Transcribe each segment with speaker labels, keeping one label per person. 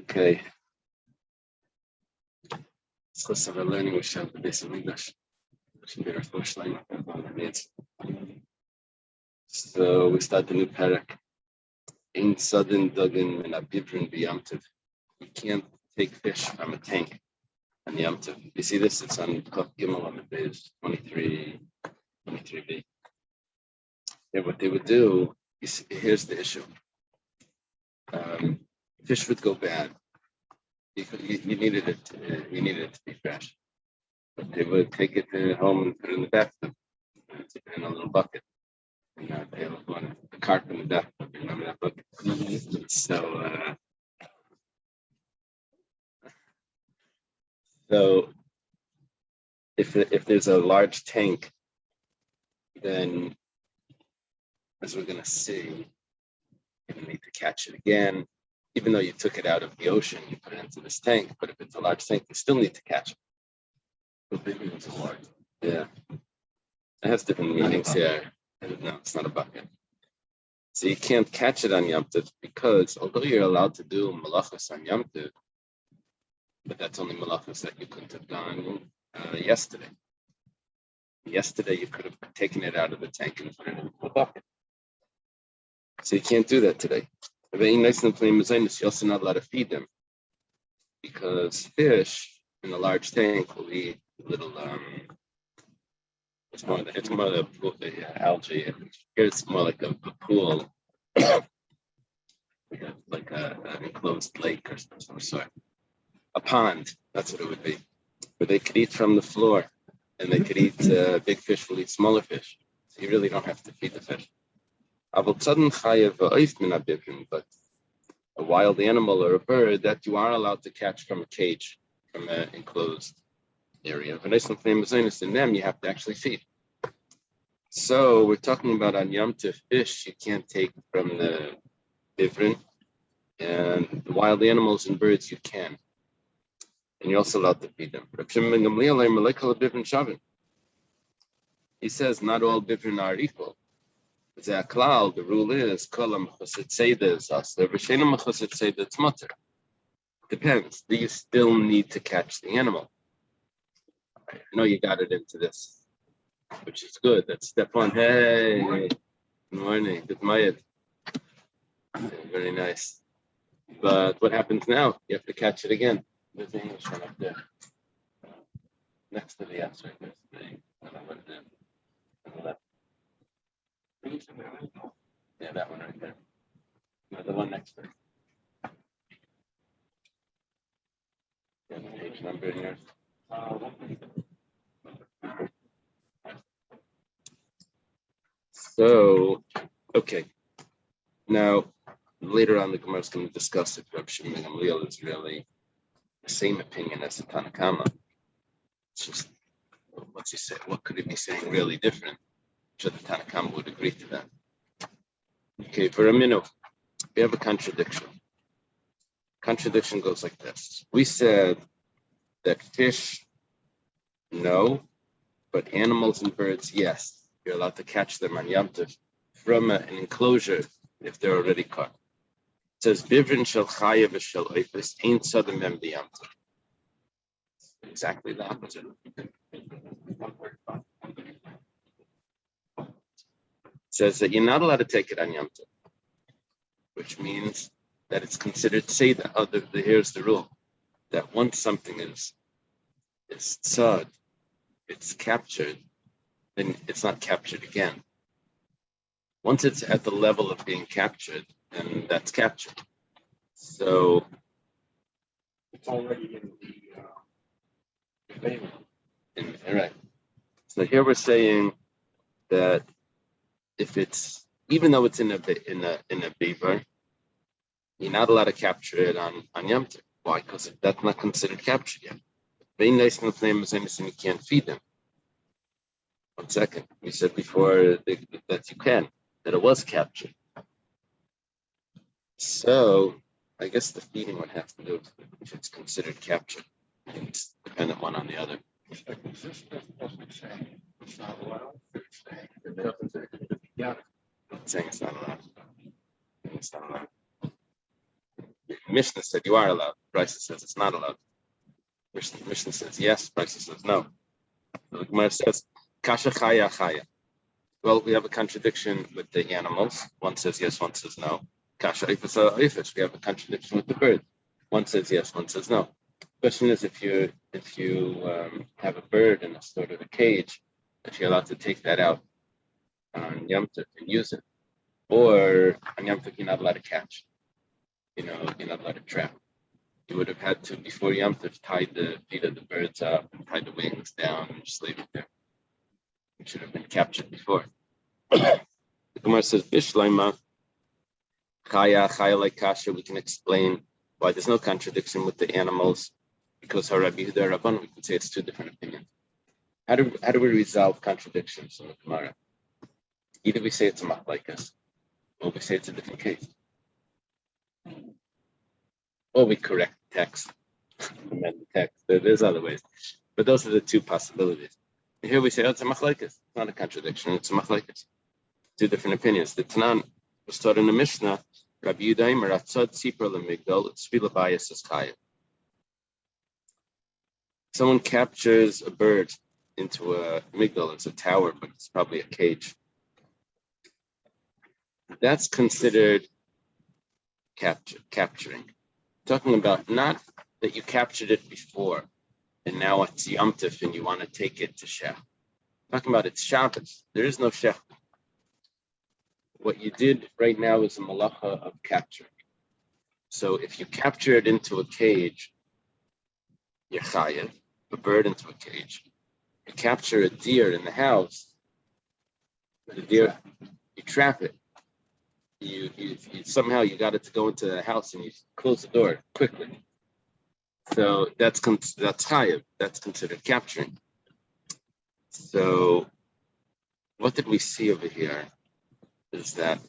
Speaker 1: Okay. So we're learning we should have basic English. Should be our first line. So we start the new parak. In sudden duggan and a bibrin biyamtiv. You can't take fish from a tank on the yamtiv. You see this? It's on Kaf Gimel on the page 23b. And what they would do is, here's the issue. Fish would go bad. You needed it to be fresh. But they would take it home and put it in the bathtub, in a little bucket. And they would want a carp in the bathtub. Remember that bucket? So if there's a large tank, then as we're going to see, you need to catch it again. Even though you took it out of the ocean, you put it into this tank. But if it's a large tank, you still need to catch it. Yeah, it has different meanings here. No, it's not a bucket. So you can't catch it on Yom Tov because although you're allowed to do malachas on Yom Tov, but that's only malachas that you couldn't have done yesterday. Yesterday you could have taken it out of the tank and put it into the bucket. So you can't do that today. You're also not allowed to feed them because fish in a large tank will eat little it's more the algae. Here it's more like a pool, like an enclosed lake or some sort. A pond, that's what it would be. Where they could eat from the floor, and they could eat big fish will eat smaller fish. So you really don't have to feed the fish. But a wild animal or a bird that you are allowed to catch from a cage, from an enclosed area. And in them, you have to actually feed. So we're talking about on Yom Tov fish you can't take from the bivrin, and the wild animals and birds you can. And you're also allowed to feed them. He says not all bivrin are equal. The rule is depends. Do you still need to catch the animal? I know you got it into this, which is good. That's step one. Hey, good morning. Good morning. Very nice. But what happens now? You have to catch it again. There's the English one up there. Next to the answer. I don't know what it is. On the left. Yeah, that one right there. No, the one next to it. Yeah, the page number here. So, okay. Now, later on, the Gemara is going to discuss if Reb Shimon ben Gamliel is really the same opinion as the Tanna Kama. It's just, what's he say? What could he be saying really different? So the Tanna Kama would agree to that. Okay, for a minute, we have a contradiction. Contradiction goes like this. We said that fish, no, but animals and birds, yes. You're allowed to catch them on Yom Tov from an enclosure if they're already caught. It says, Bivrin shel chaya v'shel oifis ain't sudden mem Yom Tov. Exactly the opposite. It says that you're not allowed to take it on Yom Tov, which means that it's considered Seder. Here's the rule, that once something is tzad, it's captured, then it's not captured again. Once it's at the level of being captured, then that's captured. So
Speaker 2: it's already in the
Speaker 1: all right. So here we're saying that if it's, even though it's in a beaver, you're not allowed to capture it on Yom Tov. Why? Because that's not considered captured yet. Very nice and you can't feed them. 1 second. We said before that you can, that it was captured. So I guess the feeding would have to do if it's considered captured. It's dependent one on the other. Yeah. I'm saying it's not allowed. It's not allowed. Mishnah said you are allowed. Brisa says it's not allowed. Mishnah says yes, Brisa says no. The Gemara says, Kasha chaya chaya. Well, we have a contradiction with the animals. One says yes, one says no. Kasha ifas. We have a contradiction with the bird. One says yes, one says no. Question is, if you have a bird in a sort of a cage, if you're allowed to take that out on Yom Tov and use it, or on Yom Tov you're not allowed to catch. You're not allowed to trap. You would have had to, before Yom Tov, tie the feet of the birds up and tie the wings down and just leave it there. It should have been captured before. The Gemara says, Bishlaima, Chaya like Kasha. We can explain why there's no contradiction with the animals, because Rabbi Yehuda Rabban, we can say it's two different opinions. How do we resolve contradictions in the Gemara? Either we say it's a machlokes, or we say it's a different case, or we correct the text, amend the text. There's other ways, but those are the two possibilities. And here we say, oh, it's a machlokes. It's not a contradiction. It's a machlokes. Two different opinions. The Tanan was taught in the Mishnah. Rabbi Yehuda Imer atzad tzipor lemigdol tzvila bayis es chayim. Someone captures a bird into a migdal. It's a tower, but it's probably a cage. That's considered capturing. Talking about not that you captured it before and now it's Yom Tov and you want to take it to Shech. Talking about it's Shabbos. There is no Shech. What you did right now is a malacha of capturing. So if you capture it into a cage, you're chayav, a bird into a cage. You capture a deer in the house, the deer, you trap it. You somehow you got it to go into the house and you close the door quickly. So that's chayav. That's considered capturing. So what did we see over here? Is that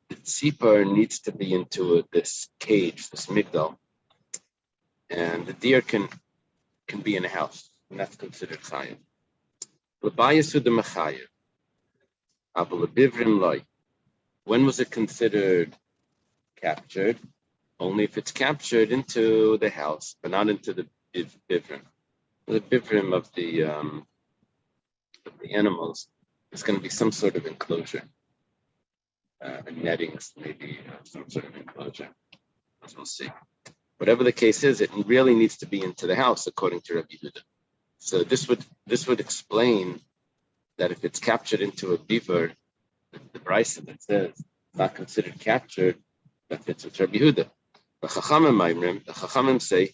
Speaker 1: the tzipor needs to be into this cage, this migdal, and the deer can be in a house, and that's considered chayav. L'bayis the mechayev, aval lebivrim loy. When was it considered captured? Only if it's captured into the house, but not into the bivrim. The bivrim of the animals is going to be some sort of enclosure, nettings, maybe some sort of enclosure. As we'll see. Whatever the case is, it really needs to be into the house, according to Rabbi Yehuda. So this would explain that if it's captured into a beaver, the brisa that says it's not considered captured, that fits with Rabbi Yehuda. The Chachamim say,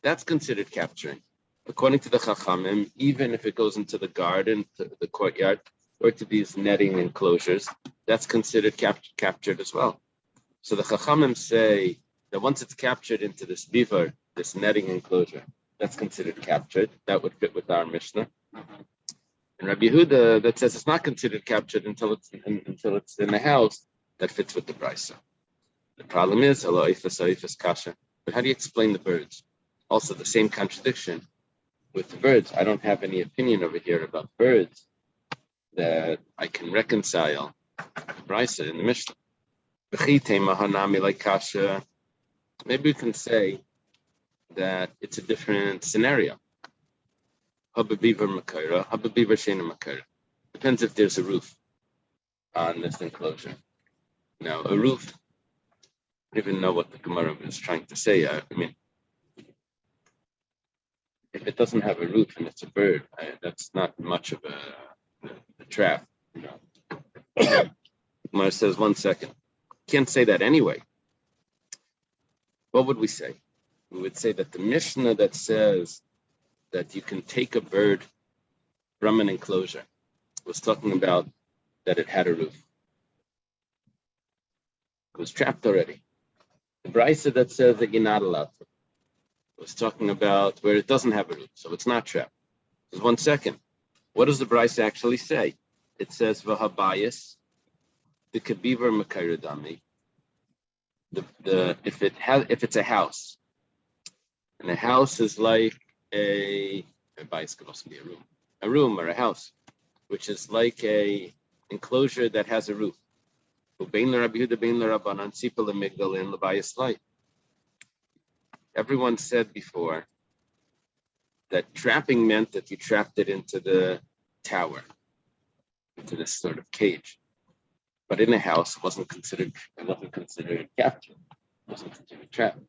Speaker 1: that's considered capturing. According to the Chachamim, even if it goes into the garden, to the courtyard, or to these netting enclosures, that's considered captured as well. So the Chachamim say that once it's captured into this beaver, this netting enclosure, that's considered captured. That would fit with our Mishnah. And Rabbi Yehuda that says it's not considered captured until it's in the house, that fits with the brisa. The problem is, kasha. But how do you explain the birds? Also, the same contradiction with the birds. I don't have any opinion over here about birds that I can reconcile the brisa in the Mishnah. Maybe we can say that it's a different scenario. Depends if there's a roof on this enclosure. Now, a roof, I don't even know what the Gemara is trying to say. I mean, if it doesn't have a roof and it's a bird, that's not much of a trap. Gemara says, 1 second. Can't say that anyway. What would we say? We would say that the Mishnah that says that you can take a bird from an enclosure was talking about that it had a roof. It was trapped already. The brisa that says that you're not allowed to was talking about where it doesn't have a roof, so it's not trapped. Just 1 second. What does the brisa actually say? It says v'habayis the kabiver makayradami. If it's a house, and a house is like a bias could also be a room or a house, which is like a enclosure that has a roof. Everyone said before that trapping meant that you trapped it into the tower, into this sort of cage. But in a house, it wasn't considered capture. It wasn't considered trap.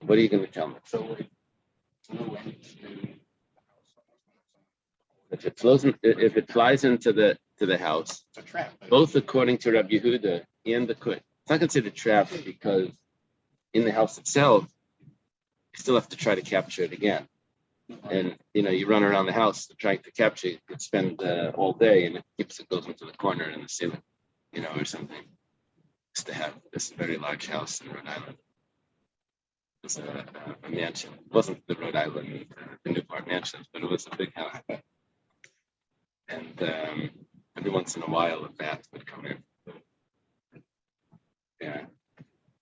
Speaker 1: What are you going to tell me?
Speaker 2: So like, no way to
Speaker 1: If it flies into the house,
Speaker 2: it's a trap.
Speaker 1: both according to Rabbi Yehuda and the Kut, it's not considered trap because in the house itself, you still have to try to capture it again. And you run around the house trying to capture it. You could spend all day, and it goes into the corner in the ceiling, or something. Just to have this very large house in Rhode Island. It was a mansion. It wasn't the Rhode Island, the Newport mansions, but it was a big house. And every once in a while, a bat would come in. Yeah,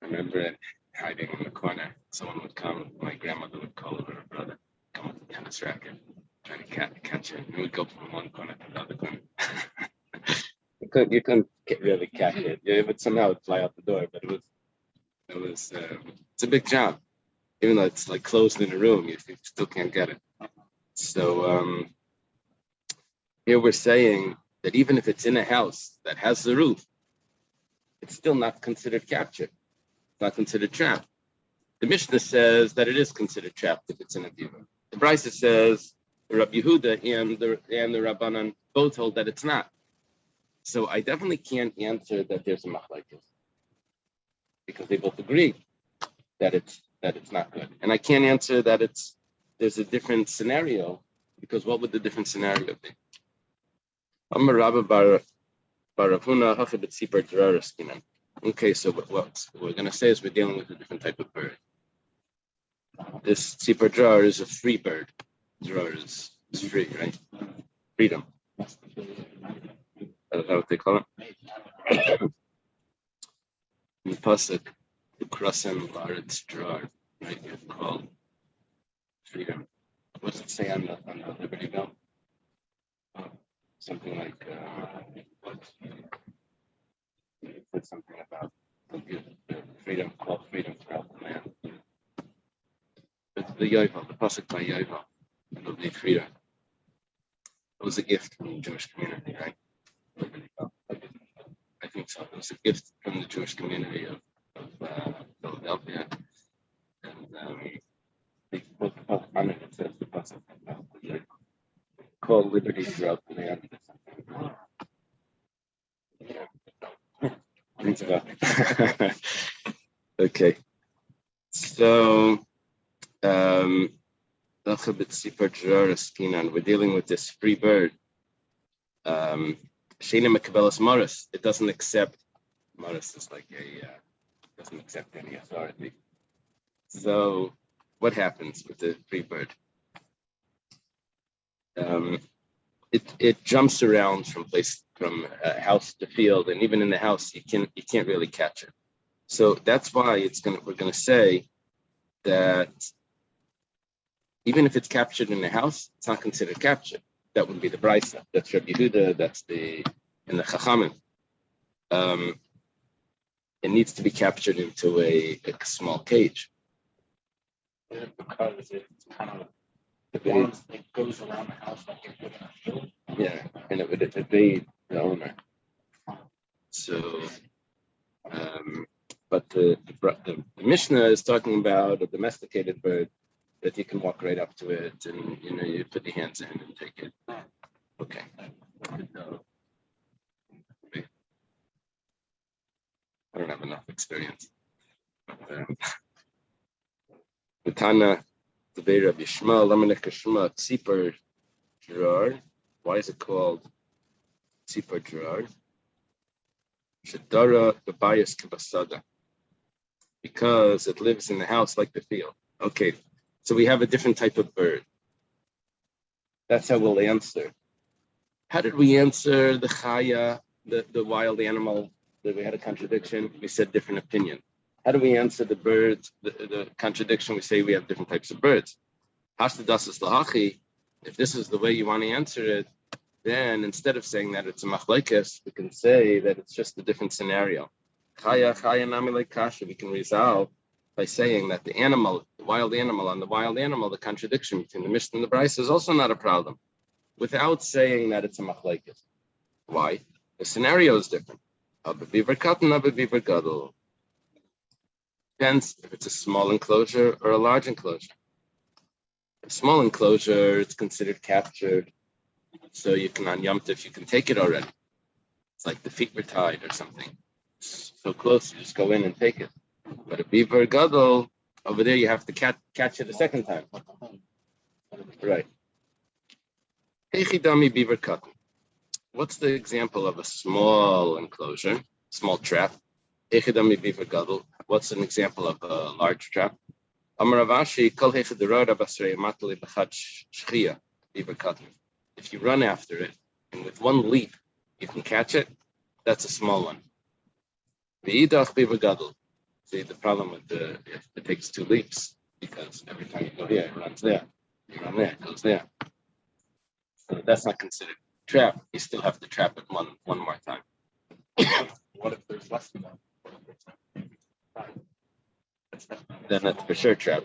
Speaker 1: I remember it hiding in the corner. Someone would come. My grandmother would call over her brother, come with a tennis racket, trying to catch it. And we'd go from one corner to the other corner. You couldn't really catch it. It would somehow fly out the door, but it's a big job. Even though it's like closed in a room, you still can't get it. So here we're saying that even if it's in a house that has the roof, it's still not considered capture. It's not considered trap. The Mishnah says that it is considered trapped if it's in a beaver. The Beitza says the Rabbi Yehuda and the Rabbanan both hold that it's not. So I definitely can't answer that there's a machlokes because they both agree that it's not good, and I can't answer that there's a different scenario because what would the different scenario be? Okay, so what we're going to say is we're dealing with a different type of bird. This tzipor drar is a free bird. Drar is free, right? Freedom. Is that what they call it? In the pasuk, "Ukrasem la'aretz drar," right? It's called freedom. What does it say on the Liberty Bell? Something like it said something about the freedom, called freedom throughout the land. It's the Yovel, the pasuk by Yovel, the freedom. It was a gift from the Jewish community, right? Liberty Bell. I think so. It was a gift from the Jewish community of Philadelphia, and they put on it. It says the pasuk called liberty throughout the land. Yeah. Okay. So we're dealing with this free bird. It doesn't accept. Morris is like doesn't accept any authority. So what happens with the free bird? It jumps around from house to field, and even in the house you can't really catch it. So that's why we're gonna say that even if it's captured in the house, it's not considered captured. That would be the Beitza. That's Rabbi Yehuda. That's in the Chachamim. It needs to be captured into a small cage.
Speaker 2: Because it's kind of it goes around the house like it would in a field.
Speaker 1: Yeah, and it would evade the owner. So, but the Mishnah is talking about a domesticated bird that you can walk right up to it, and you put your hands in and take it. Okay. I don't have enough experience. Tana, the Beira Bishma, Lamanekashma, Tzipor Drar. Why is it called Tzipor Drar? Shadara Babayas Kibasada. Because it lives in the house like the field. Okay, so we have a different type of bird. That's how we'll answer. How did we answer the Chaya, the wild animal, that we had a contradiction? We said different opinion. How do we answer the birds, the contradiction? We say we have different types of birds. If this is the way you want to answer it, then instead of saying that it's a machlekes, we can say that it's just a different scenario. Chaya nami like kasha. We can resolve by saying that the animal, the wild animal, on the wild animal, the contradiction between the Mishnah and the Brisa is also not a problem, without saying that it's a machlekes. Why? The scenario is different. Beaver cotton, beaver gadol. Depends if it's a small enclosure or a large enclosure. A small enclosure, it's considered captured, so you can on Yom Tov, you can take it already. It's like the feet were tied or something. It's so close, you just go in and take it. But a beaver gadol, over there you have to catch it a second time. Right. Hechidami beaver cotton. What's the example of a small enclosure, small trap? Hechidami beaver gadol. What's an example of a large trap? Amaravashi kol hechidurada basrei matali b'chad shchia beaver cotton. If you run after it and with one leap you can catch it, that's a small one. V'idach beaver gadol. See, the problem with if it takes two leaps, because every time you go here, it runs there. You run there, it goes there. So that's not considered trap. You still have to trap it one more time.
Speaker 2: What if there's less than that?
Speaker 1: Then that's for sure trap.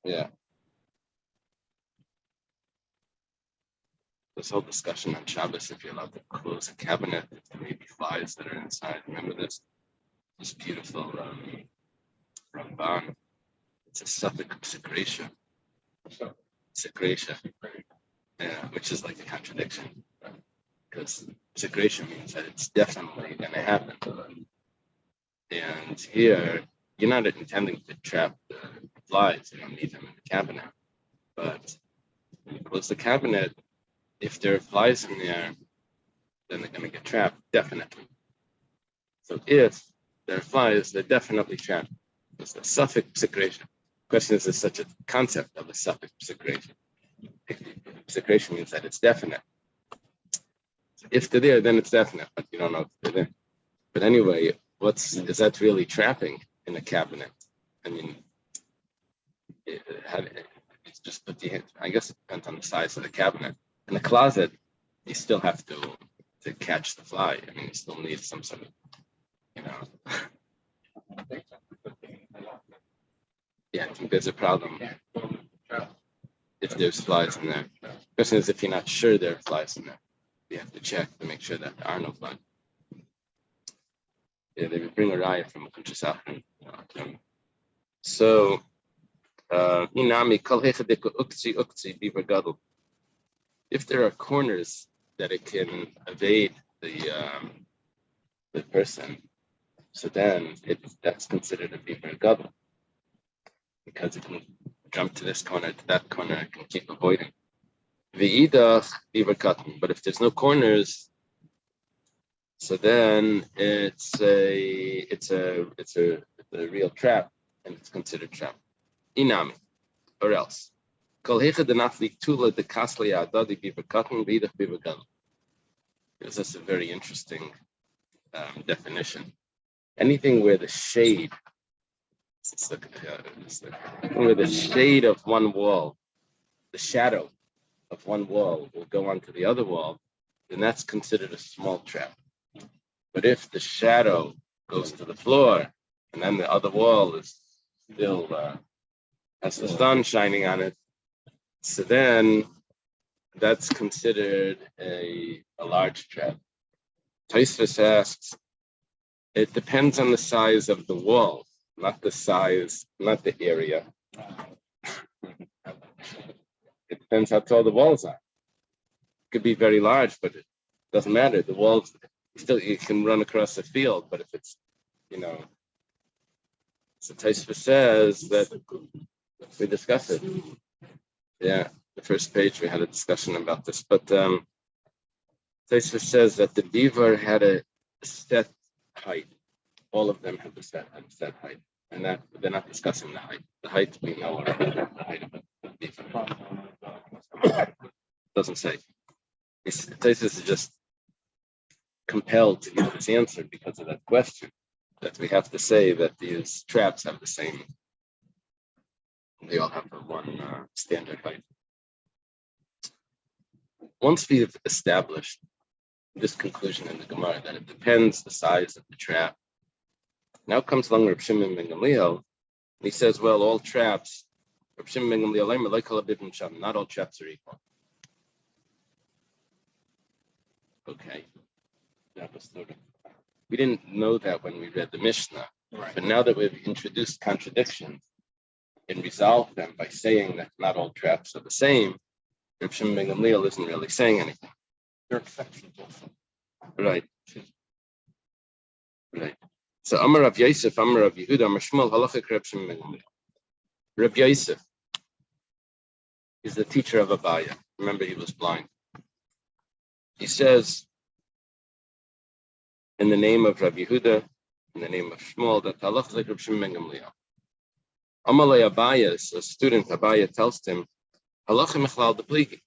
Speaker 1: Yeah. This whole discussion on Shabbos, if you're allowed to close a cabinet, if there may be flies that are inside. Remember this beautiful Ramban. It's a suffix secretia. Secretia. Yeah, which is like a contradiction. Because secretia means that it's definitely going to happen. And here, you're not intending to trap the flies. You don't need them in the cabinet. But when you close the cabinet, if there are flies in there, then they're going to get trapped, definitely. So if there are flies, they're definitely trapped. It's the suffix secretion. The question is, there's such a concept of a suffix secretion. Secretion means that it's definite. So if they're there, then it's definite, but you don't know if they're there. But anyway, is that really trapping in a cabinet? I mean, it's just put the, I guess it depends on the size of the cabinet. In the closet, you still have to catch the fly. I mean, you still need some sort of, Yeah, I think there's a problem if there's flies in there. The question is if you're not sure there are flies in there. You have to check to make sure that there are no flies. Yeah, they would bring a riot from a country. So, inami kol hechadika ukzi beaver gadol. If there are corners that it can evade the person, so then that's considered a beaver gadol, because it can jump to this corner, to that corner, it can keep avoiding. V'idach beaver cotton. But if there's no corners, so then it's a real trap, and it's considered trap. Inami, or else. Kol hecha denafli tula de kasli adadi beaver cotton v'idach beaver gadol. This is a very interesting definition. Anything where the shade, where the shade of one wall, the shadow of one wall will go onto the other wall, then that's considered a small trap. But if the shadow goes to the floor and then the other wall is still has the sun shining on it, so then that's considered a large trap. Tosfos asks, it depends on the size of the wall, not the size, not the area. It depends how tall the walls are. It could be very large, but it doesn't matter. The walls, you can run across the field, but if it's, so Tosfos says that we discussed it. Yeah, the first page we had a discussion about this, but Tosfos says that the beaver had a set height. All of them have a set height, and that they're not discussing the height. The height we know are the height of the beaver. Doesn't say. Tosfos is just compelled to give this answer because of that question. That we have to say that these traps have the same. They all have the one standard height. once we've established this conclusion in the Gemara that it depends the size of the trap, now comes along Reb Shimon ben Gamliel. He says, well, all traps, Reb Shimon ben Gamliel, not all traps are equal. Okay. We didn't know that when we read the Mishnah,
Speaker 2: Right.
Speaker 1: but now that we've introduced contradictions and resolved them by saying that not all traps are the same, Reb Shimon ben Gamliel isn't really saying anything.
Speaker 2: There are exceptions also.
Speaker 1: Right. Right. So Amar Rav Yosef, Amar Rav Yehuda, Amar Shmuel, Halacha Reb Shimon ben Gamliel. Reb Yosef is the teacher of Abaya. Remember, he was blind. He says, in the name of Rav Yehuda, in the name of Shmuel, that Halacha Reb Shimon ben Gamliel. Amalei Abaya, a student, Abaya tells him, Halacha Mechlal de Pligi.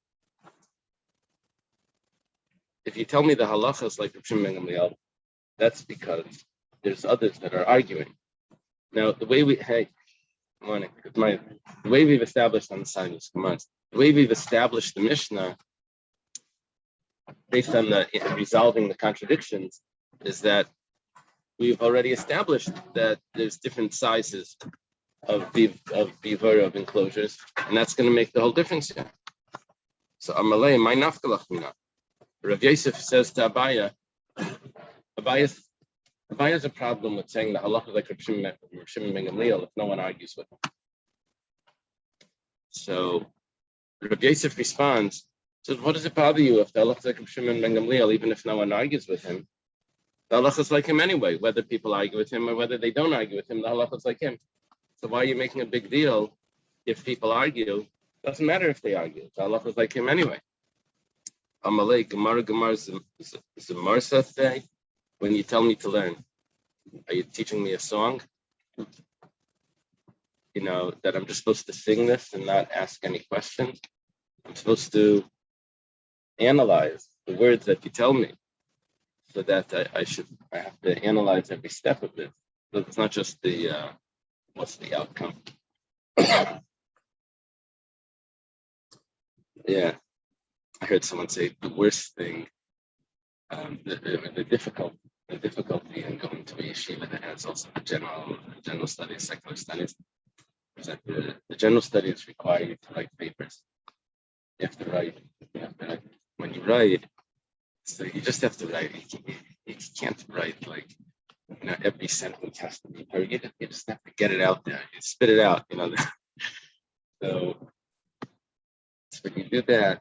Speaker 1: If you tell me the halacha is like Reb Shimon ben Gamliel, that's because there's others that are arguing. Now, the way we've established on the side of this command, the way we've established the Mishnah, based on the resolving the contradictions, is that we've already established that there's different sizes of enclosures, and that's going to make the whole difference here. So Amalei, my nafkalach mina. Rav Yosef says to Abaya, Abaya's a problem with saying the halacha is like Reb Shimon ben Gamliel if no one argues with him. So Rav Yosef responds, says, what does it bother you if the halacha is like Reb Shimon ben Gamliel even if no one argues with him? The halacha is like him anyway, whether people argue with him or whether they don't argue with him, the halacha is like him. So why are you making a big deal if people argue? Doesn't matter if they argue. The halacha is like him anyway. Amalei, Gemara Zamarsa say, when you tell me to learn, are you teaching me a song? You know, that I'm just supposed to sing this and not ask any questions? I'm supposed to analyze the words that you tell me so that I have to analyze every step of it. So it's not just the, what's the outcome? Yeah. I heard someone say the worst thing, the difficulty in going to a yeshiva that has also the general studies, secular studies, is that the general studies require you to write papers. You have to write. When you write, so you just have to write. You can't write like, every sentence has to be perfect. You just have to get it out there. You spit it out. So when you do that,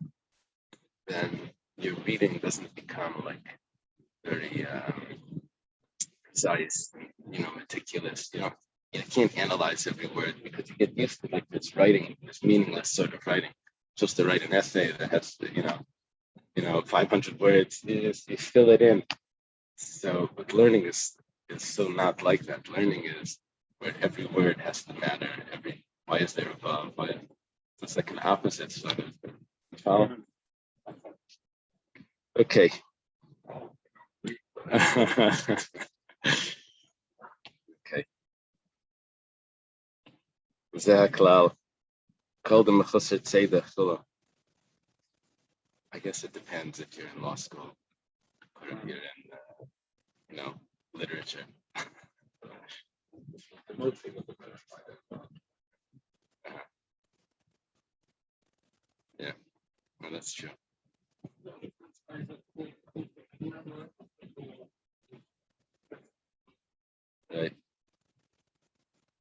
Speaker 1: then your reading doesn't become like very precise, meticulous. You can't analyze every word because you get used to like this writing, this meaningless sort of writing. Just to write an essay that has, 500 words, you fill it in. So, but learning is so not like that. Learning is where every word has to matter. Why is there above? It's like an opposite sort of. Follow? Okay. Okay. Zaklal. Called the Mechusar Tzedek Chula. I guess it depends if you're in law school or if you're in, literature. Yeah, well, that's true. Right.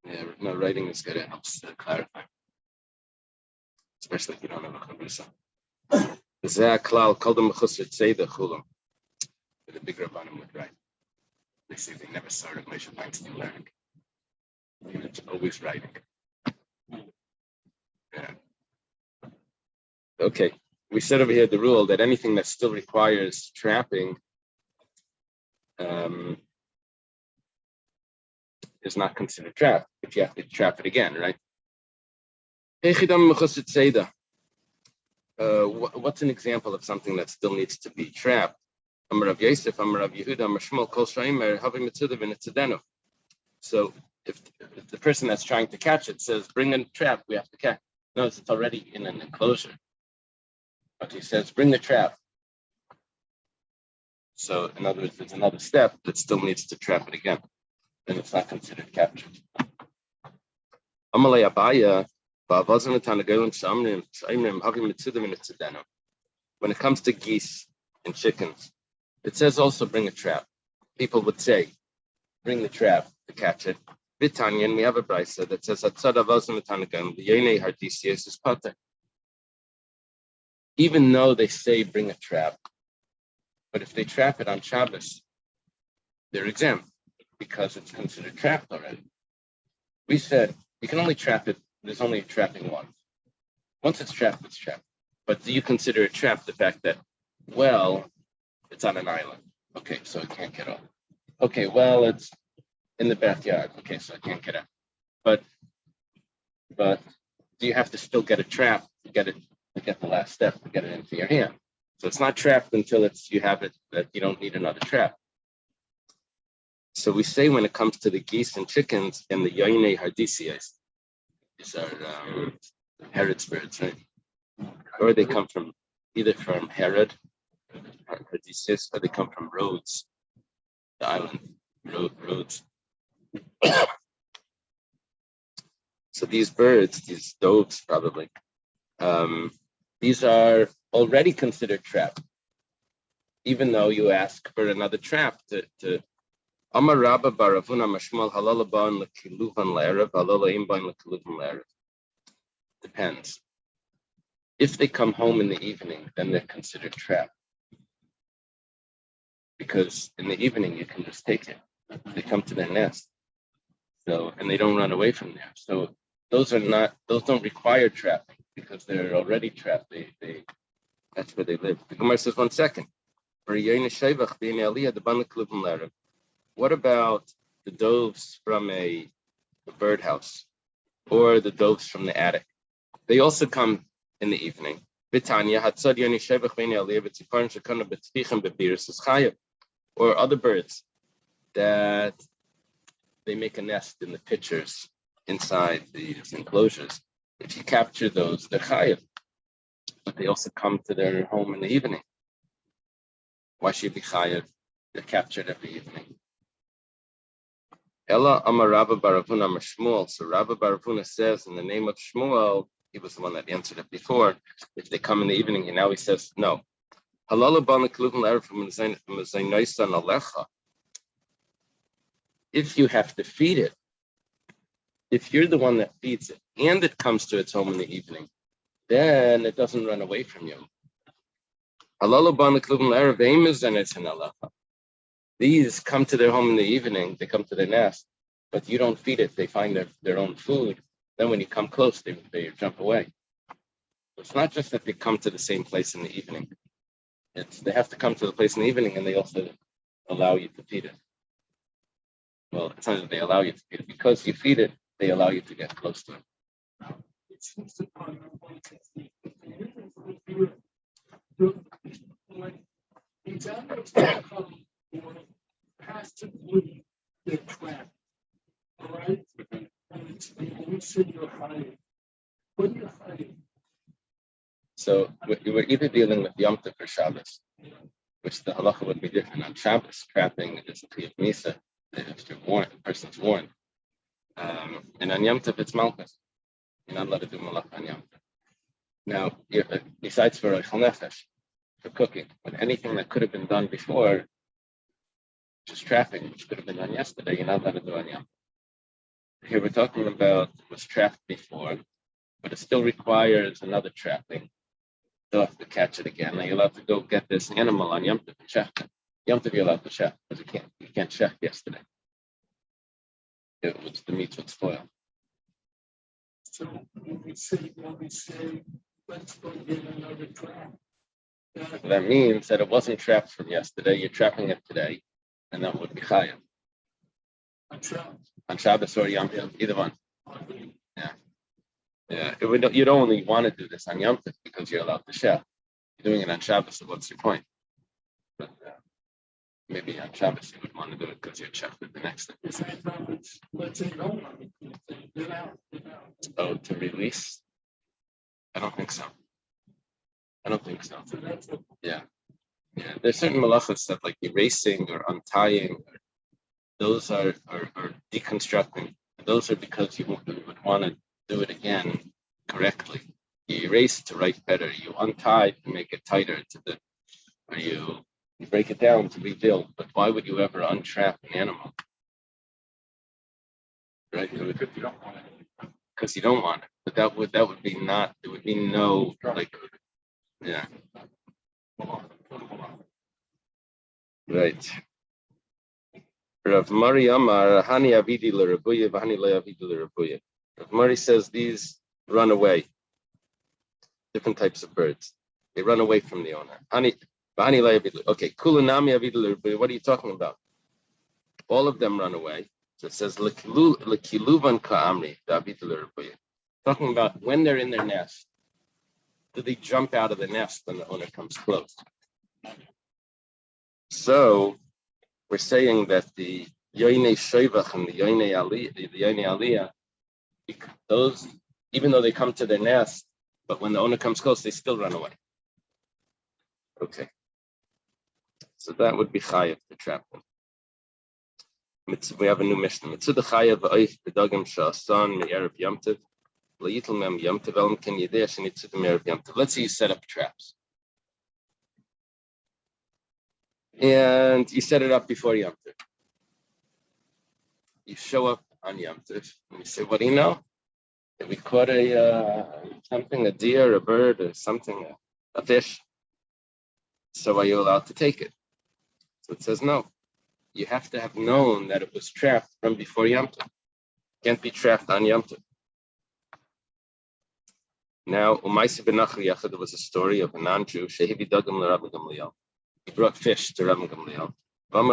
Speaker 1: Yeah, no, writing is good. It helps to clarify, especially if you don't have a chavrusa. Zaklal called the Mechusar Tzedek Chula. The big Rabbanim would write. They say they never saw Rav Moshe Feinstein learning. He was always writing. Yeah. Okay. We said over here the rule that anything that still requires trapping is not considered trap if you have to trap it again, right? What's an example of something that still needs to be trapped? Amar Rav Yosef, Amar Rav Yehuda, Amar Shmuel, Kol Shaimer, Havim Mitzudav in Tzedenu. So if the person that's trying to catch it says, bring a trap, we have to catch. No, it's already in an enclosure. but he says, bring the trap. So in other words, there's another step that still needs to trap it again. Then it's not considered captured. Amalei Abaya, when it comes to geese and chickens, it says also bring a trap. People would say, bring the trap to catch it. Vitanyan, we have a Beitza that says, even though they say bring a trap, but if they trap it on Shabbos, they're exempt because it's considered trapped already. We said you can only trap it, there's only trapping once. Once it's trapped, it's trapped. But do you consider it trapped the fact that, well, it's on an island? Okay, so it can't get off. Okay, well, it's in the backyard. Okay, so it can't get out. But do you have to still get a trap to get the last step to get it into your hand? So it's not trapped until you have it that you don't need another trap. So we say when it comes to the geese and chickens and the yoinei hardisias, these are Herod's birds, right? Or they come from either from Herod, hardisias, or they come from Rhodes, the island, Rhodes. So these birds, these doves probably, these are already considered trapped, even though you ask for another trap to Amar Rabba Baravuna Mashmal Halalaban Lakiluvan Larav, Halalaimban Lakiluvan Larav. Depends. If they come home in the evening, then they're considered trapped. Because in the evening you can just take it. They come to their nest. So and they don't run away from there. So those don't require trapping because they're already trapped. They that's where they live. The Gemara says 1 second. What about the doves from a birdhouse or the doves from the attic? They also come in the evening. Or other birds that they make a nest in the pitchers inside these enclosures. If you capture those, they're chayav. But they also come to their home in the evening. Why should be chayav? They're captured every evening. Ella Amar Rabba Baravuna Amar Shmuel. So Rabba Baravuna says in the name of Shmuel, he was the one that answered it before. If they come in the evening, and now he says no. If you have to feed it, if you're the one that feeds it, and it comes to its home in the evening, then it doesn't run away from you. These come to their home in the evening, they come to their nest, but you don't feed it, they find their own food. Then when you come close, they jump away. It's not just that they come to the same place in the evening. They have to come to the place in the evening and they also allow you to feed it. Well, it's not that they allow you to feed it. Because you feed it, they allow you to get close to it.
Speaker 2: Passively get trapped. All right? And we said you're hiding. What are you hiding?
Speaker 1: So we're either dealing with Yom Tov or Shabbos, which the halacha would be different. On Shabbos, trapping is a Tiyat Misa, if you're warned, the person's warned. And on Yom Tov, it's Malchus. You're not allowed to do malach on Yom Tov. Now, besides for Reichel Nefesh, for cooking, but anything that could have been done before, just trapping, which could have been done yesterday, you're not allowed to do on Yom Tov. Here we're talking about was trapped before, but it still requires another trapping. You'll have to catch it again. Now you're allowed to go get this animal on Yom Tov and chef it. Yom Tov you're allowed to chef because you can't chef yesterday. The meat would spoil.
Speaker 2: So when we say, let's go get another trap.
Speaker 1: That means that it wasn't trapped from yesterday. You're trapping it today, and that would be chayav. On Shabbos or Yom Tov, either one. Yeah. You'd only want to do this on Yom Tov because you're allowed to chef. You're doing it on Shabbos, so what's your point? But maybe on Shabbos you would want to do it because you're chef at the next day.
Speaker 2: Let's say no, get out.
Speaker 1: Oh, to release? I don't think so. I don't think so.
Speaker 2: So that's what,
Speaker 1: Yeah. There's certain malachas that like erasing or untying. Those are deconstructing. Those are because you would want to do it again correctly. You erase to write better. You untie to make it tighter or you break it down to rebuild. But why would you ever untrap an animal? Right? Because you don't want it. But that would be not. It would be no like. Yeah. Right. Rav Mari Amar Hani Avidi L'Rabuya V'Hani Le'Avidi L'Rabuya. Rav Mari says these run away. Different types of birds. They run away from the owner. Hani V'Hani Le'Avidi. Okay. Kulanami Avidi L'Rabuya. What are you talking about? All of them run away. So it says L'Kiluvan Ka'amri V'Avidi L'Rabuya. Talking about when they're in their nest. Do they jump out of the nest when the owner comes close? So we're saying that the Yoine Shevach and the Yoine Aliyah, those, even though they come to their nest, but when the owner comes close, they still run away. Okay. So that would be Chayav to trap them. We have a new Mishnah. Mitzvah Chayav V'Oif B'Dagim Sha'asan Me'erev Yamtiv L'Yitl Mem Yamtiv Elam Ken Yedei Shenitzud Me'erev Yamtiv. Let's say you set up traps. And you set it up before Yamtiv. You show up on Yom Tov and you say, what do you know? That we caught a deer, a bird, or something, a fish. So are you allowed to take it? So it says no. You have to have known that it was trapped from before Yom Tov. Can't be trapped on Yom Tov. Now, Umaysi ben Nachri Yachad, there was a story of a non-Jew, Shehivi Dagam l'Rabbi Gamliel. He brought fish to Rabbi Gamliel. Rabbi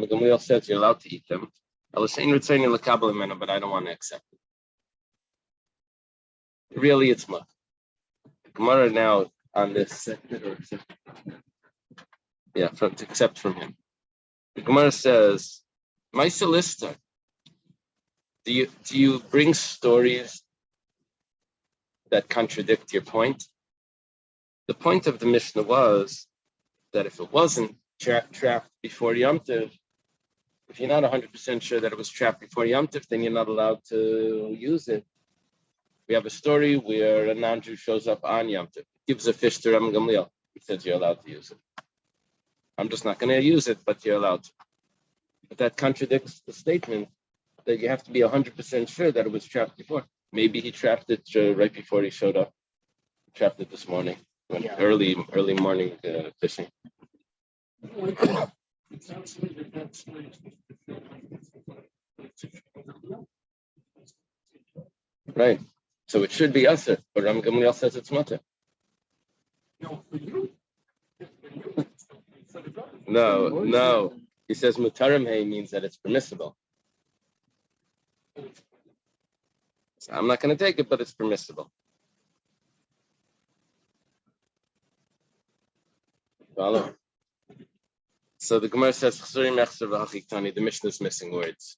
Speaker 1: Gamliel says you're allowed to eat them. But I don't want to accept it. Really, it's much. Gemara now on this, except from him. The Gemara says, "My solicitor, do you bring stories that contradict your point?" The point of the Mishnah was that if it wasn't trapped before Yom Tov, if you're not 100% sure that it was trapped before Yom Tov, then you're not allowed to use it. We have a story where a non-Jew shows up on Yom Tov, gives a fish to Rabbi Gamliel. He says you're allowed to use it. I'm just not going to use it, but you're allowed to. But that contradicts the statement that you have to be 100% sure that it was trapped before. Maybe he trapped it right before he showed up. He trapped it this morning, early morning fishing.
Speaker 2: it sounds to me that that's
Speaker 1: Right. So it should be usher, but Ram Gamliel says it's mutter.
Speaker 2: no, for you.
Speaker 1: No. He says mutarim hay means that it's permissible. So I'm not going to take it, but it's permissible. Follow? So the Gemara says the Mishnah is missing words.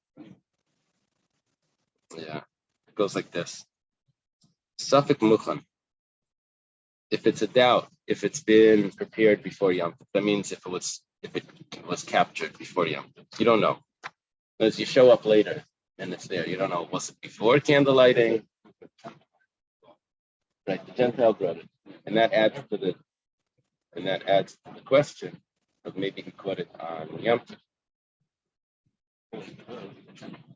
Speaker 1: Yeah, it goes like this. Safek Muchan. If it's a doubt, if it's been prepared before Yom Tov, that means if it was captured before Yom Tov. You don't know. As you show up later and it's there, you don't know. Was it before candlelighting? Right, the Gentile brought it. And that adds to the question of maybe he caught it on Yom Tov.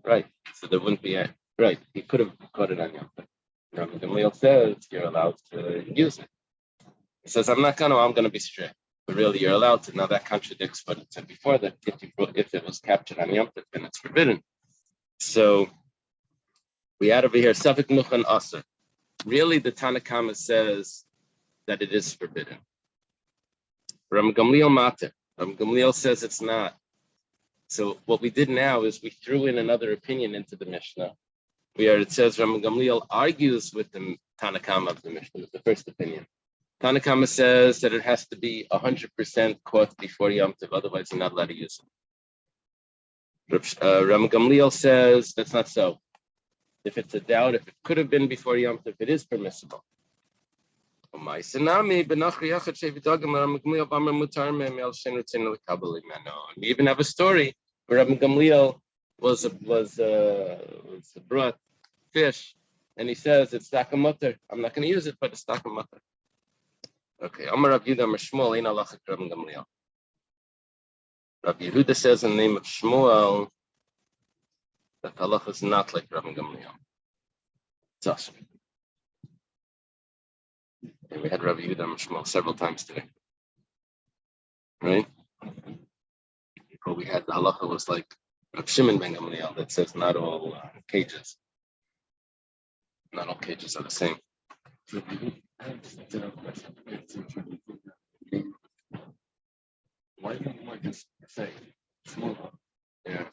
Speaker 1: Right. So there wouldn't be right. He could have caught it on Yom Tov. Rabbi Gamliel says you're allowed to use it. He says, I'm going to be strict. But really, you're allowed to. Now that contradicts what it said before, that if it was captured on Yom Tov, then it's forbidden. So we add over here, Safek Muchan Aser. Really, the Tanna Kama says that it is forbidden. Ram Gamliel Mater. Ram Gamliel says it's not. So what we did now is we threw in another opinion into the Mishnah, where it says Ram Gamliel argues with the Tanna Kama of the Mishnah, with the first opinion. Tanna Kama says that it has to be 100% caught before Yom Tov, otherwise you're not allowed to use it. Ram Gamliel says that's not so. If it's a doubt, if it could have been before Yom Tov, it is permissible. We even have a story where Rabbi Gamliel was brought fish, and he says it's stakamutter. I'm not going to use it, but it's stakamutter. Okay, Amar Rav Yehuda Amar Shmuel ein halacha Rabbi Gamliel. Rabbi Yehuda says in the name of Shmuel that halacha is not like Rabbi Gamliel. It's awesome. And we had Rabbi Yehuda Amar Shmuel several times today, right? But we had the halacha was like Rav Shimon ben Gamliel that says not all cages are the same. Why don't you just say Shmuel? Yeah.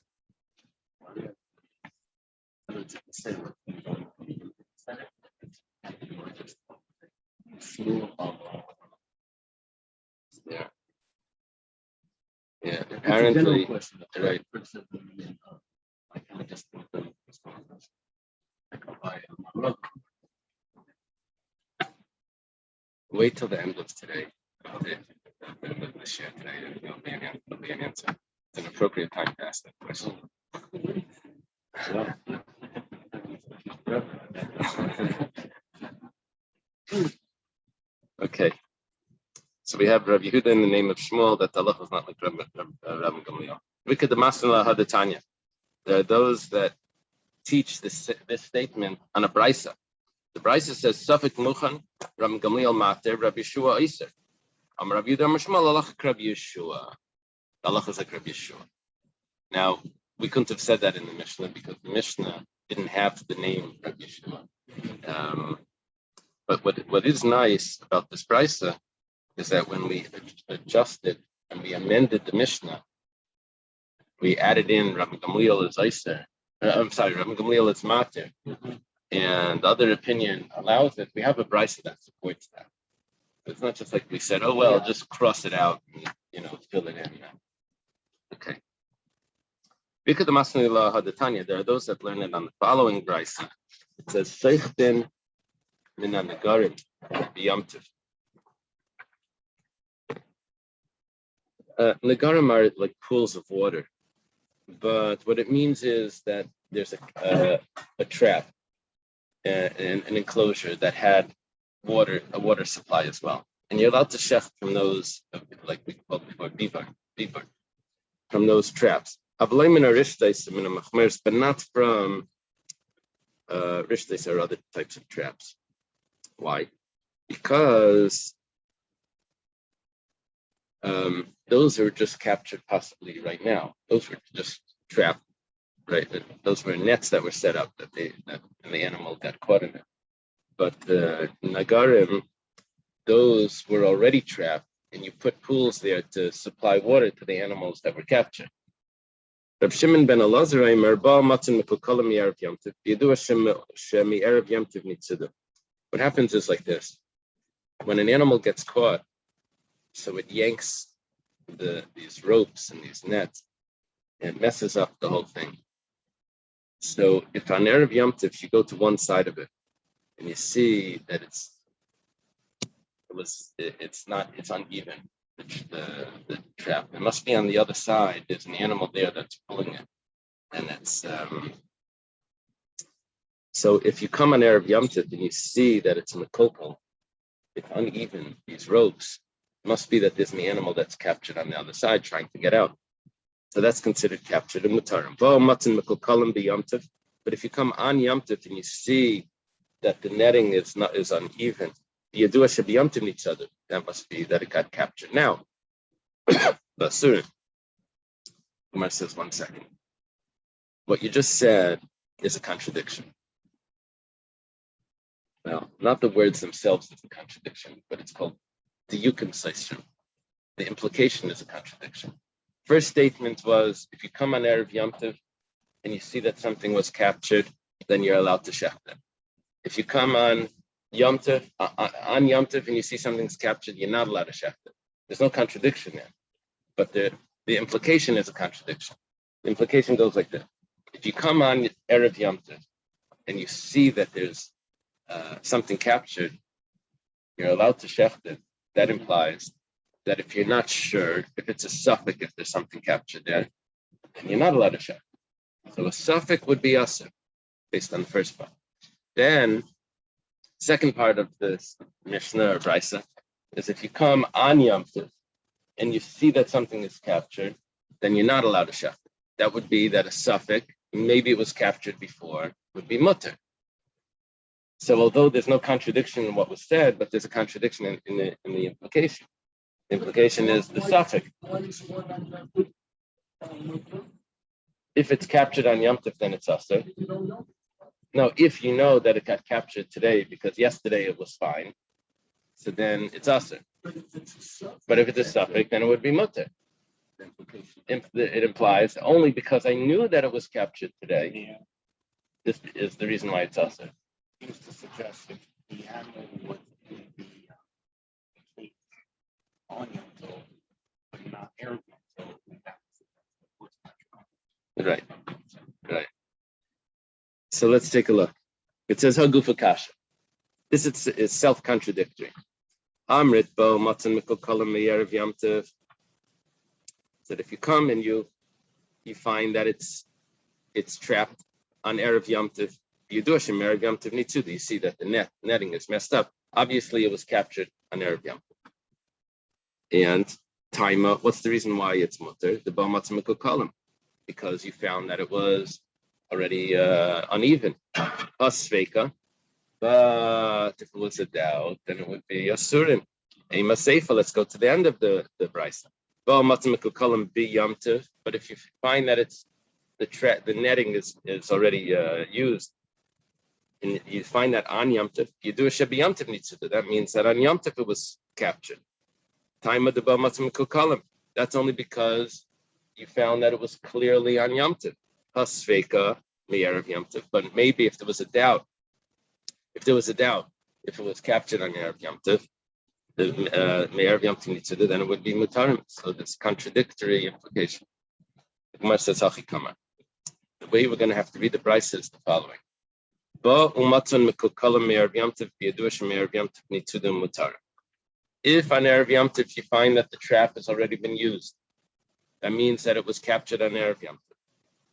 Speaker 1: Yeah. Yeah. Apparently, right. I kind of just think that wait till the end of today. The share today. It'll be an answer. It's an appropriate time to ask that question. Okay. So we have Rabbi Yehuda in the name of Shmuel that the halacha is not like Rabbi Gamliel. There are those that teach this statement on a brisa. The brisa says Safik Muchan, Rabbi Gamliel Mater, Rabbi Yeshua Iser. Rabbi Yehuda Amar Shmuel halacha Rabbi Yeshua. The halacha is like Rabbi Yeshua. Now we couldn't have said that in the Mishnah because the Mishnah didn't have the name Rabbi Yeshua. But what is nice about this brisa is that when we adjusted and we amended the Mishnah, we added in Rabbi Gamliel as Iser. Rabbi Gamliel as Mater. And the other opinion allows it. We have a brisa that supports that. It's not just like we said, oh, well, just cross it out and, fill it in. Okay. Because there are those that learn it on the following brisa. It says, Seichten min ha-negarim b'yamtiv. Negarim are like pools of water. But what it means is that there's a trap, an enclosure that had a water supply as well. And you're allowed to shech from those, like we called before, bivar, from those traps. But not from rishtais or other types of traps. Why? Because those are just captured possibly right now. Those were just trapped, right? Those were nets that were set up and the animal got caught in it. But the nagarim, those were already trapped, and you put pools there to supply water to the animals that were captured. Reb Shimon ben Elazar Aimer ba matzin mekukolam mi'erev Yom Tov yidua shemi'erev Yom Tov nitzidu. What happens is like this: when an animal gets caught, so it yanks these ropes and these nets, and messes up the whole thing. So if on Erev Yom Tov you go to one side of it, and you see that it's uneven, the trap. It must be on the other side. There's an animal there that's pulling it, and it's so if you come on Erev Yom Tov and you see that it's mekokol, it's uneven, these ropes, it must be that there's an animal that's captured on the other side trying to get out. So that's considered captured in mutarim. But if you come on Yom Tov and you see that the netting is uneven, Yadua should be to each other. That must be that it got captured. Now, Basur, Umar says 1 second. What you just said is a contradiction. Well, not the words themselves is a contradiction, but it's called the Yukim Seishim. The implication is a contradiction. First statement was, if you come on Erev Yom Tov and you see that something was captured, then you're allowed to shech them. If you come on Yom Tov, and you see something's captured, you're not allowed to shech them. There's no contradiction there. But the implication is a contradiction. The implication goes like this. If you come on Erev Yom Tov and you see that there's something captured, you're allowed to shecht it. That implies that if you're not sure, if it's a suffix, if there's something captured there, then you're not allowed to shecht. So a suffix would be asur, based on the first part. Then, second part of this Mishnah or Brisa is if you come on Yom Tov and you see that something is captured, then you're not allowed to shecht. That would be that a suffix, maybe it was captured before, would be mutter. So although there's no contradiction in what was said, but there's a contradiction in the implication. The implication is the suffix. If it's captured on Yom Tov, then it's asur. No, if you know that it got captured today because yesterday it was fine, so then it's asur. But if it's a suffix, then it would be mutter. It implies only because I knew that it was captured today. This is the reason why it's asur.
Speaker 2: Used to suggest if the animal was in the cage on Yom Tov, but not Erev Yom Tov,
Speaker 1: Right. So let's take a look. It says Hagufa Kasha. This is self-contradictory. Amrit bo matzan mikol kolam me'erev Yom Tov. That if you come and you find that it's trapped on Erev Yom Tov, you see that the netting is messed up. Obviously, it was captured on Erev Yom Tov. And Taima, what's the reason why it's mutter? The bo matzan mikol kolam, because you found that it was already uneven. Asveika. But if it was a doubt, then it would be asurim. Ema seifa. Let's go to the end of the brisa. But if you find that it's the netting is already used, and you find that on Yom Tov, you do a shebi Yom Tov nitzuda. That means that on Yom Tov it was captured. Time of the b'matzim kolam. That's only because you found that it was clearly on Yom Tov. Hasveika me'erev Yom Tov. But maybe if there was a doubt, if it was captured on Erev Yom Tov, the Me'erev Yom Tov nitzuda, then it would be mutarim. So this contradictory implication. The Gemara says hachikama. The way we're going to have to read the brisa is the following: Ba umatzon mekukalam Me'erev Yom Tov b'yadush Me'erev Yom Tov nitzuda mutarim. If on Erev Yom Tov you find that the trap has already been used, that means that it was captured on Erev Yom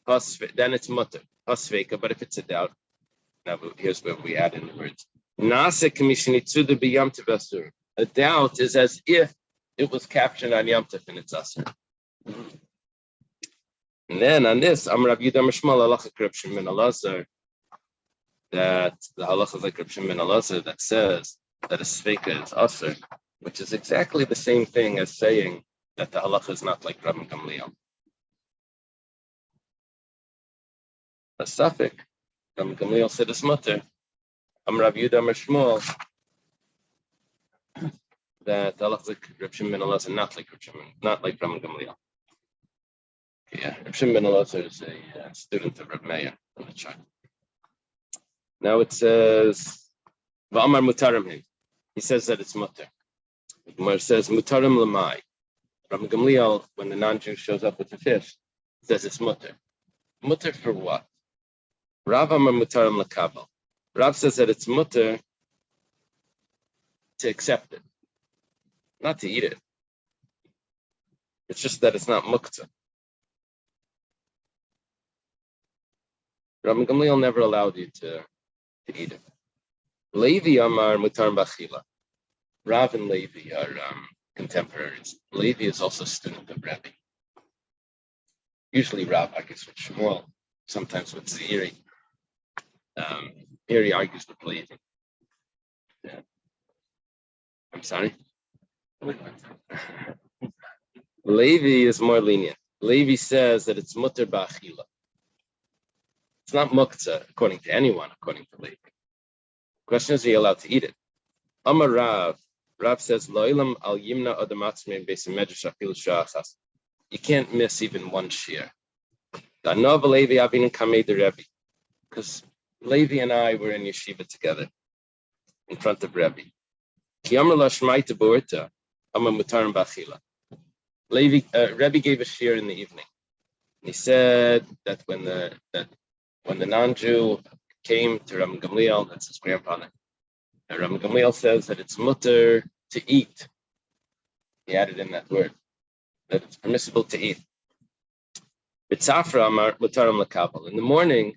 Speaker 1: Tov. Then it's mutter hasveika. But if it's a doubt, now here's where we add in the words. A doubt is as if it was captured on Yom Tov and it's asur. And then on this, Rav Yudah Mishmal halacha Reb Shimon ben Elazar, that the halacha like Reb Shimon ben Elazar that says that a sveika is asur, which is exactly the same thing as saying that the halacha is not like Rabban Gamliel. A suffix. Rabban Gamliel said it's mutter. Rav Yudah Mishmal that the halacha like Reb Shimon ben Elazar, not like Rabban Gamliel. Yeah, Reb Shimon ben Elazar is a student of Reb Meir in the chart. Now it says, V'amar mutarim him. He says that it's mutter. The Gemara says, mutarim lamai. Rabban Gamliel, when the non-Jew shows up with the fish, says it's mutter. Mutter for what? Rav amar mutarim lakabel. Rav says that it's mutter to accept it, not to eat it. It's just that it's not muktzah. Rabban Gamliel never allowed you to eat it. Levi amar mutar b'achila. Rav and Levi are contemporaries. Levi is also a student of Rebbe. Usually Rav argues with Shmuel, sometimes with Ziri. Here he argues with Levi. Yeah. I'm sorry? Levi is more lenient. Levi says that it's mutar b'achila. It's not muktzah, according to anyone, according to Levi. The question is, are you allowed to eat it? Amar Rav. Rav says, Lo'ilam al yimna adamatzme besim medrash afil sha'achas. You can't miss even one shear. Danov Levi avin kamei de Rebbe. Because Levi and I were in yeshiva together in front of Rebbe. Ki amar la shmaita bo'erta, amar mutarim b'achila. Rebbe gave a shear in the evening. And he said that when the non-Jew came to Rabban Gamliel, that's his grandfather, Rabbi Gamliel says that it's mutter to eat. He added in that word, that it's permissible to eat. B'tzafra amar mutaram lekabel. In the morning,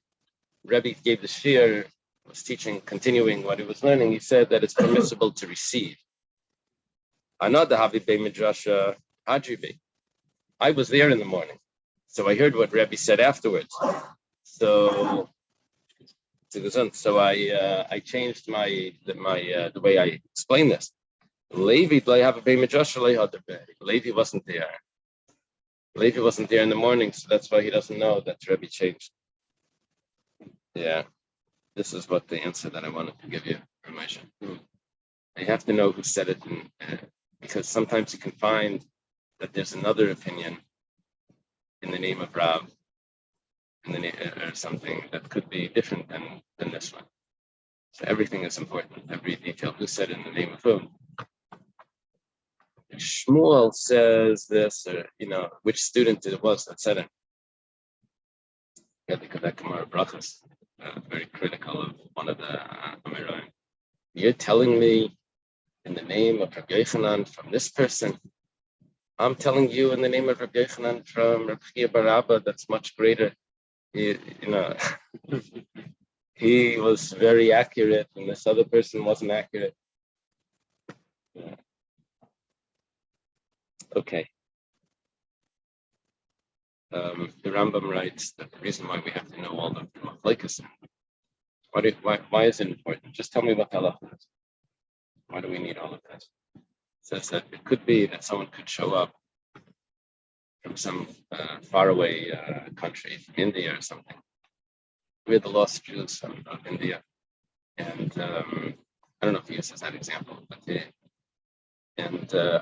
Speaker 1: Rebbe gave the shiur, was teaching, continuing what he was learning. He said that it's permissible to receive. Another havi be midrasha hadribe. I was there in the morning, so I heard what Rebbe said afterwards. So I changed the way I explain this. Levi wasn't there. Levi wasn't there in the morning, so that's why he doesn't know that Rebbe changed. Yeah, this is what the answer that I wanted to give you, Ramesha. You have to know who said it, because sometimes you can find that there's another opinion in the name of Rav, or something that could be different than this one. So everything is important, every detail. Who said it in the name of whom? Shmuel says this, or which student it was that said it. Yeah, because that Gemara Brachas, very critical of one of the Amirayim. You're telling me in the name of Rabbi Yochanan from this person. I'm telling you in the name of Rabbi Yochanan from Rabbi Chia bar Abba, that's much greater. He was very accurate, and this other person wasn't accurate. Yeah. Okay. The Rambam writes that the reason why we have to know all the machlokes, why is it important? Just tell me what halacha is. Why do we need all of this? It says that it could be that someone could show up from some faraway country, from India or something. We're the lost Jews of India, and I don't know if he uses that example, but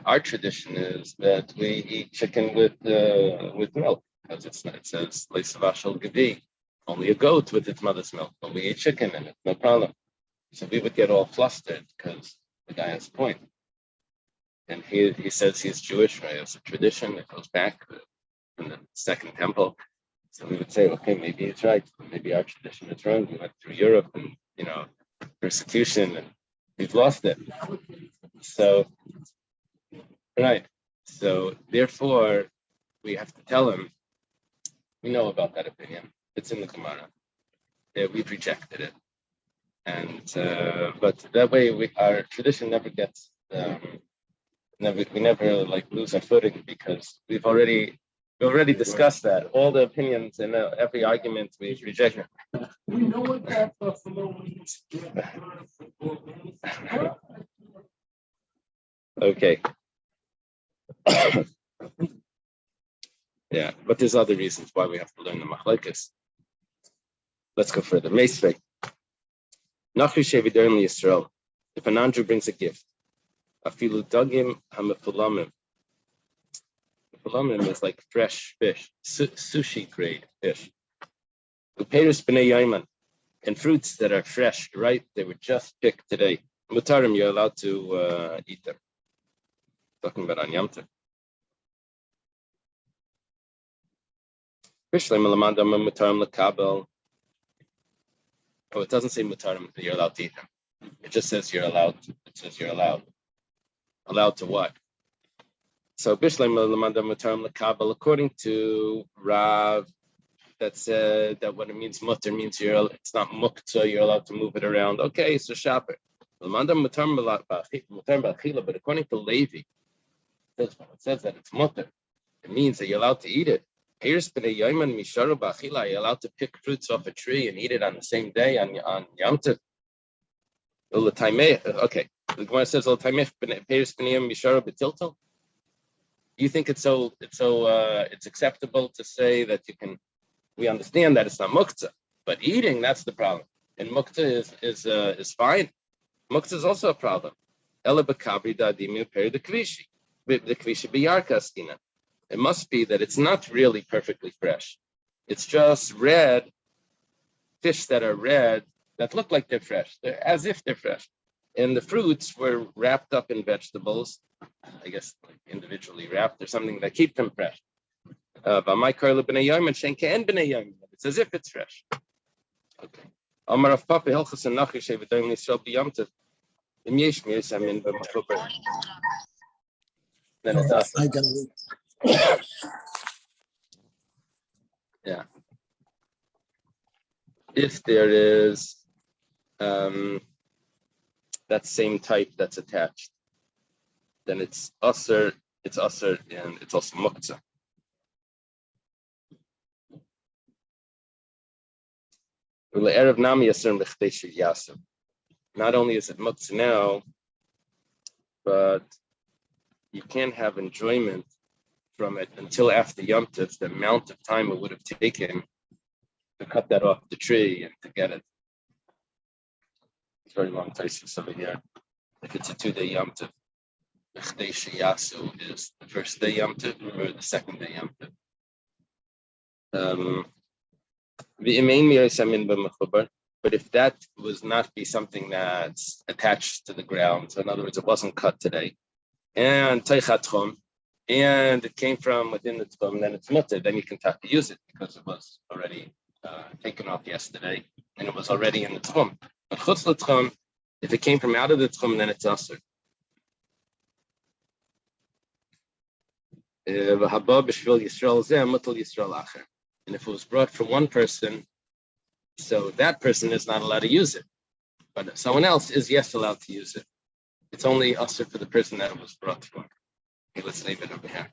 Speaker 1: our tradition is that we eat chicken with milk, because it says leisavashal gavi, only a goat with its mother's milk, but we eat chicken in it, no problem. So we would get all flustered because the guy has a point. And he says he's Jewish, right? It's a tradition that goes back from the Second Temple. So we would say, okay, maybe it's right. Maybe our tradition is wrong. We went through Europe and, persecution, and we've lost it. So, right. So therefore, we have to tell him, we know about that opinion. It's in the Gemara. We've rejected it. And but that way our tradition never gets we never lose our footing, because we already discussed that. All the opinions and every argument we reject. We know what that Okay. Yeah, but there's other reasons why we have to learn the machlokes. Let's go further. Meisvei. If an Andrew brings a gift, afilu dagim hamafulamim. Fulamim is like fresh fish, sushi grade fish. Upeirus b'nei yaiman, and fruits that are fresh, right? They were just picked today. Mutarim, you're allowed to eat them. Talking about on Yom Tov. Oh, it doesn't say mutarim that you're allowed to eat them. It just says you're allowed. It says you're allowed. Allowed to what? So according to Rav, that said that what it means mutter means it's not mukta, you're allowed to move it around. Okay, so shaper. But according to Levi, it says that it's mutter. It means that you're allowed to eat it. You're allowed to pick fruits off a tree and eat it on the same day on Yom Tov. Okay, the Gemara says you think it's acceptable to say that you can? We understand that it's not muktzah, but eating, that's the problem. And muktzah is fine. Muktzah is also a problem. It must be that it's not really perfectly fresh. It's just red fish that are red that look like they're fresh. They're as if they're fresh. And the fruits were wrapped up in vegetables, I guess individually wrapped or something that keep them fresh. It's as if it's fresh. Okay. Im yesh miyasamin b'mechubar, then it's
Speaker 3: I
Speaker 1: asur.
Speaker 3: got it.
Speaker 1: Yeah. If there is that same type that's attached, then it's asur, and it's also muktzah. Ule'erev nami asur mechdei sheyasur. Not only is it muktzah now, but you can't have enjoyment from it until after Yom Tov, the amount of time it would have taken to cut that off the tree and to get it. It's very long Taisus over here. If it's a 2-day Yom Tov, Bechdei Sheyasu is the first day Yom Tov or the second day Yom Tov. But if that was not be something that's attached to the ground, so in other words, it wasn't cut today, and Teichatchom, and it came from within the tchum, then it's mutter, then you can use it because it was already taken off yesterday and it was already in the tchum. But chutz l'tchum, if it came from out of the tchum, then it's asur. And if it was brought from one person, so that person is not allowed to use it, but someone else is yes allowed to use it. It's only asur for the person that it was brought from. Okay, let's leave it over here.